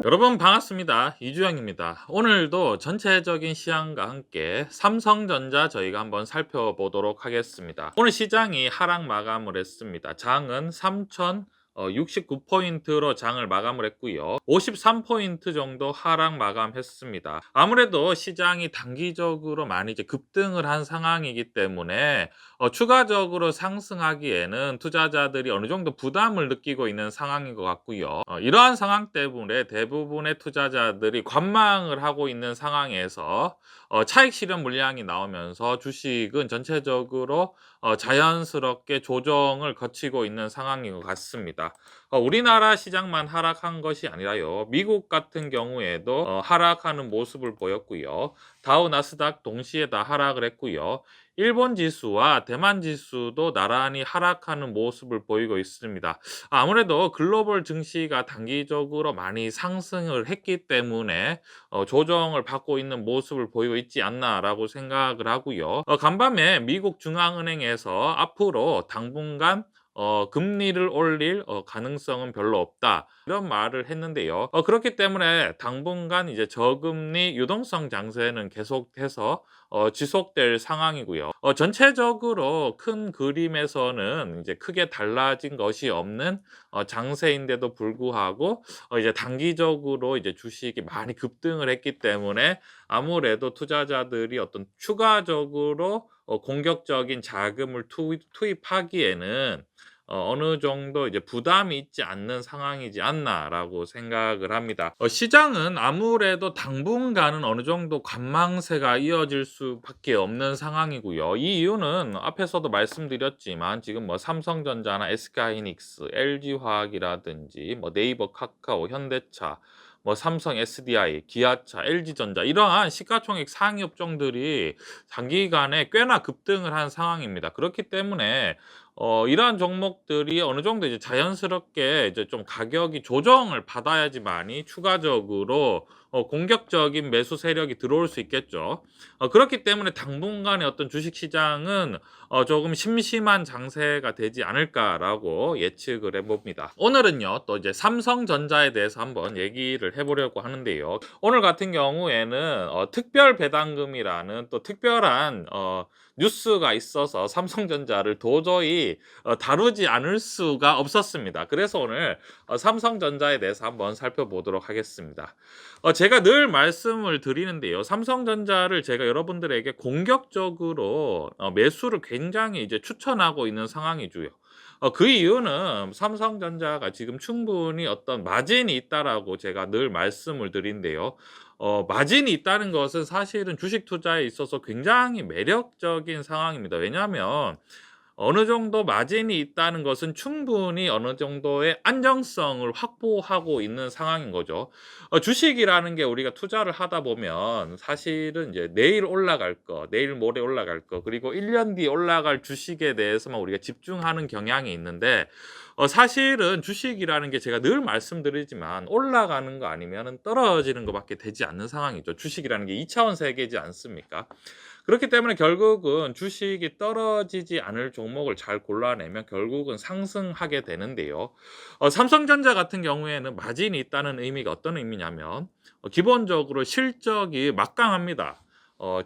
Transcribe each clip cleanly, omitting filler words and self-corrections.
여러분 반갑습니다. 이주영입니다. 오늘도 전체적인 시황과 함께 삼성전자 저희가 한번 살펴보도록 하겠습니다. 오늘 시장이 하락 마감을 했습니다. 장은 3,069포인트로 장을 마감을 했고요. 53포인트 정도 하락 마감했습니다. 아무래도 시장이 단기적으로 많이 이제 급등을 한 상황이기 때문에 추가적으로 상승하기에는 투자자들이 어느 정도 부담을 느끼고 있는 상황인 것 같고요. 이러한 상황 때문에 대부분의 투자자들이 관망을 하고 있는 상황에서 차익 실현 물량이 나오면서 주식은 전체적으로 자연스럽게 조정을 거치고 있는 상황인 것 같습니다. 우리나라 시장만 하락한 것이 아니라요. 미국 같은 경우에도 하락하는 모습을 보였고요. 다우 나스닥 동시에 다 하락을 했고요. 일본 지수와 대만 지수도 나란히 하락하는 모습을 보이고 있습니다. 아무래도 글로벌 증시가 단기적으로 많이 상승을 했기 때문에 조정을 받고 있는 모습을 보이고 있지 않나라고 생각을 하고요. 간밤에 미국 중앙은행에서 앞으로 당분간 금리를 올릴 가능성은 별로 없다. 이런 말을 했는데요. 그렇기 때문에 당분간 이제 저금리 유동성 장세는 계속해서 지속될 상황이고요. 전체적으로 큰 그림에서는 이제 크게 달라진 것이 없는 장세인데도 불구하고 이제 단기적으로 이제 주식이 많이 급등을 했기 때문에 아무래도 투자자들이 어떤 추가적으로 공격적인 자금을 투입하기에는 어느 정도 이제 부담이 있지 않는 상황이지 않나라고 생각을 합니다. 시장은 아무래도 당분간은 어느 정도 관망세가 이어질 수밖에 없는 상황이고요. 이 이유는 앞에서도 말씀드렸지만 지금 뭐 삼성전자나 SK하이닉스, LG화학이라든지 뭐 네이버, 카카오, 현대차, 뭐 삼성 SDI, 기아차, LG전자 이러한 시가총액 상위 업종들이 장기간에 꽤나 급등을 한 상황입니다. 그렇기 때문에 이러한 종목들이 어느 정도 이제 자연스럽게 이제 좀 가격이 조정을 받아야지만이 추가적으로 공격적인 매수 세력이 들어올 수 있겠죠. 그렇기 때문에 당분간의 어떤 주식 시장은 조금 심심한 장세가 되지 않을까라고 예측을 해봅니다. 오늘은요, 또 이제 삼성전자에 대해서 한번 얘기를 해보려고 하는데요. 오늘 같은 경우에는 특별 배당금이라는 또 특별한 뉴스가 있어서 삼성전자를 도저히 다루지 않을 수가 없었습니다. 그래서 오늘 삼성전자에 대해서 한번 살펴보도록 하겠습니다. 제가 늘 말씀을 드리는데요. 삼성전자를 제가 여러분들에게 공격적으로 매수를 굉장히 이제 추천하고 있는 상황이고요. 그 이유는 삼성전자가 지금 충분히 어떤 마진이 있다라고 제가 늘 말씀을 드린대요. 마진이 있다는 것은 사실은 주식 투자에 있어서 굉장히 매력적인 상황입니다. 왜냐하면 어느 정도 마진이 있다는 것은 충분히 어느 정도의 안정성을 확보하고 있는 상황인 거죠. 주식이라는 게 우리가 투자를 하다 보면 사실은 이제 내일 올라갈 거, 내일 모레 올라갈 거, 그리고 1년 뒤에 올라갈 주식에 대해서만 우리가 집중하는 경향이 있는데 사실은 주식이라는 게 제가 늘 말씀드리지만 올라가는 거 아니면은 떨어지는 것밖에 되지 않는 상황이죠. 주식이라는 게 2차원 세계지 않습니까? 그렇기 때문에 결국은 주식이 떨어지지 않을 종목을 잘 골라내면 결국은 상승하게 되는데요. 삼성전자 같은 경우에는 마진이 있다는 의미가 어떤 의미냐면 기본적으로 실적이 막강합니다.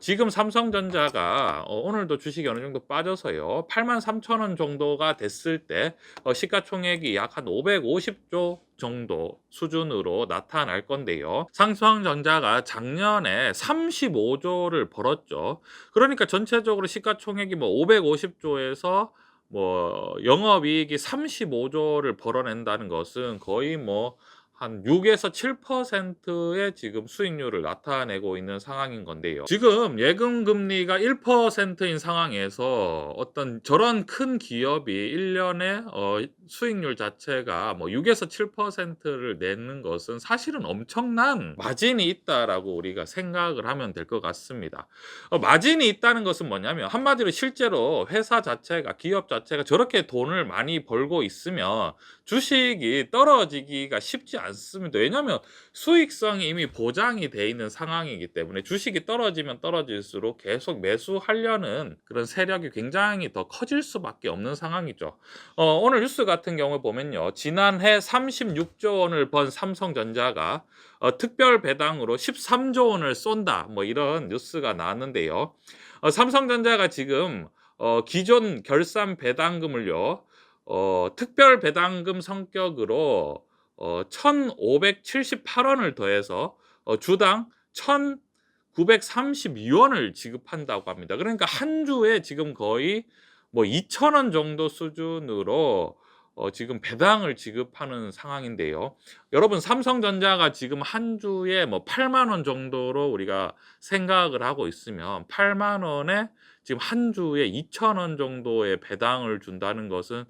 지금 삼성전자가 오늘도 주식이 어느 정도 빠져서요. 83,000원 정도가 됐을 때 시가총액이 약 한 550조 정도 수준으로 나타날 건데요. 삼성전자가 작년에 35조를 벌었죠. 그러니까 전체적으로 시가총액이 뭐 550조에서 뭐 영업이익이 35조를 벌어낸다는 것은 거의 뭐 한 6에서 7%의 지금 수익률을 나타내고 있는 상황인 건데요. 지금 예금 금리가 1%인 상황에서 어떤 저런 큰 기업이 1년에 수익률 자체가 뭐 6에서 7%를 내는 것은 사실은 엄청난 마진이 있다라고 우리가 생각을 하면 될 것 같습니다. 마진이 있다는 것은 뭐냐면 한마디로 실제로 회사 자체가 기업 자체가 저렇게 돈을 많이 벌고 있으면 주식이 떨어지기가 쉽지 않습니다. 않습니다. 왜냐하면 수익성이 이미 보장이 돼 있는 상황이기 때문에 주식이 떨어지면 떨어질수록 계속 매수하려는 그런 세력이 굉장히 더 커질 수밖에 없는 상황이죠. 오늘 뉴스 같은 경우에 보면요. 지난해 36조 원을 번 삼성전자가 특별 배당으로 13조 원을 쏜다. 뭐 이런 뉴스가 나왔는데요. 삼성전자가 지금 기존 결산 배당금을요. 특별 배당금 성격으로 1,578 원을 더해서 주당 1,932 원을 지급한다고 합니다. 그러니까 한 주에 지금 거의 뭐 2,000 원 정도 수준으로 지금 배당을 지급하는 상황인데요. 여러분 삼성전자가 지금 한 주에 뭐 8만 원 정도로 우리가 생각을 하고 있으면 8만 원에 지금 한 주에 2천 원 정도의 배당을 준다는 것은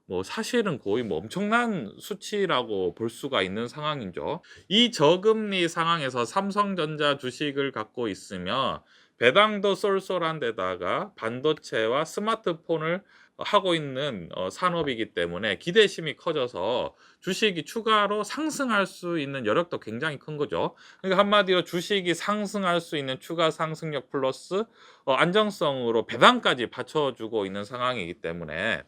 뭐 사실은 거의 뭐 엄청난 수치라고 볼 수가 있는 상황이죠. 이 저금리 상황에서 삼성전자 주식을 갖고 있으면 배당도 쏠쏠한 데다가 반도체와 스마트폰을 하고 있는 산업이기 때문에 기대심이 커져서 주식이 추가로 상승할 수 있는 여력도 굉장히 큰 거죠. 그러니까 한마디로 주식이 상승할 수 있는 추가 상승력 플러스 안정성으로 배당까지 받쳐주고 있는 상황이기 때문에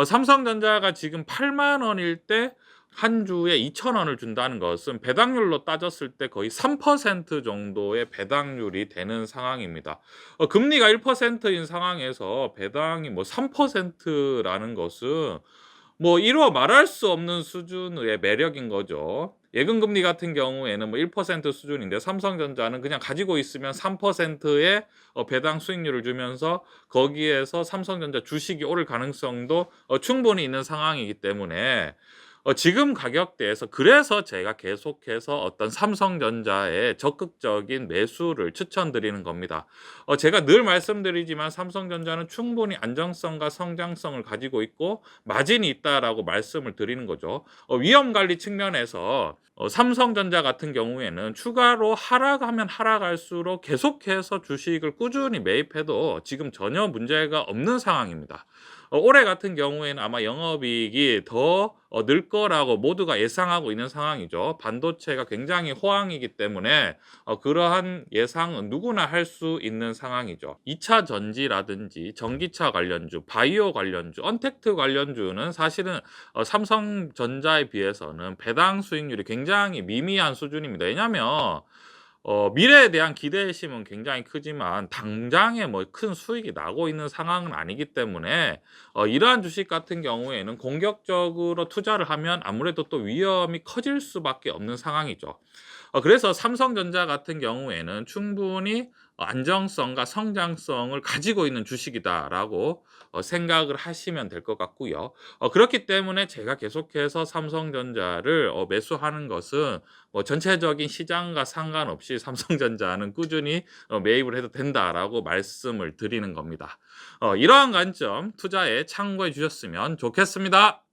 삼성전자가 지금 8만 원일 때 한 주에 2천 원을 준다는 것은 배당률로 따졌을 때 거의 3% 정도의 배당률이 되는 상황입니다. 금리가 1%인 상황에서 배당이 뭐 3%라는 것은 뭐 이루 말할 수 없는 수준의 매력인 거죠. 예금금리 같은 경우에는 뭐 1% 수준인데 삼성전자는 그냥 가지고 있으면 3%의 배당 수익률을 주면서 거기에서 삼성전자 주식이 오를 가능성도 충분히 있는 상황이기 때문에 지금 가격대에서 그래서 제가 계속해서 어떤 삼성전자의 적극적인 매수를 추천드리는 겁니다. 제가 늘 말씀드리지만 삼성전자는 충분히 안정성과 성장성을 가지고 있고 마진이 있다라고 말씀을 드리는 거죠. 위험 관리 측면에서 삼성전자 같은 경우에는 추가로 하락하면 하락할수록 계속해서 주식을 꾸준히 매입해도 지금 전혀 문제가 없는 상황입니다. 올해 같은 경우에는 아마 영업이익이 더 늘 거라고 모두가 예상하고 있는 상황이죠. 반도체가 굉장히 호황이기 때문에 그러한 예상은 누구나 할 수 있는 상황이죠. 2차 전지라든지 전기차 관련주, 바이오 관련주, 언택트 관련주는 사실은 삼성전자에 비해서는 배당 수익률이 굉장히 미미한 수준입니다. 왜냐하면 미래에 대한 기대심은 굉장히 크지만 당장에 뭐 큰 수익이 나고 있는 상황은 아니기 때문에 이러한 주식 같은 경우에는 공격적으로 투자를 하면 아무래도 또 위험이 커질 수밖에 없는 상황이죠. 그래서 삼성전자 같은 경우에는 충분히 안정성과 성장성을 가지고 있는 주식이다라고 생각을 하시면 될 것 같고요. 그렇기 때문에 제가 계속해서 삼성전자를 매수하는 것은 뭐 전체적인 시장과 상관없이 삼성전자는 꾸준히 매입을 해도 된다라고 말씀을 드리는 겁니다. 이러한 관점 투자에 참고해 주셨으면 좋겠습니다.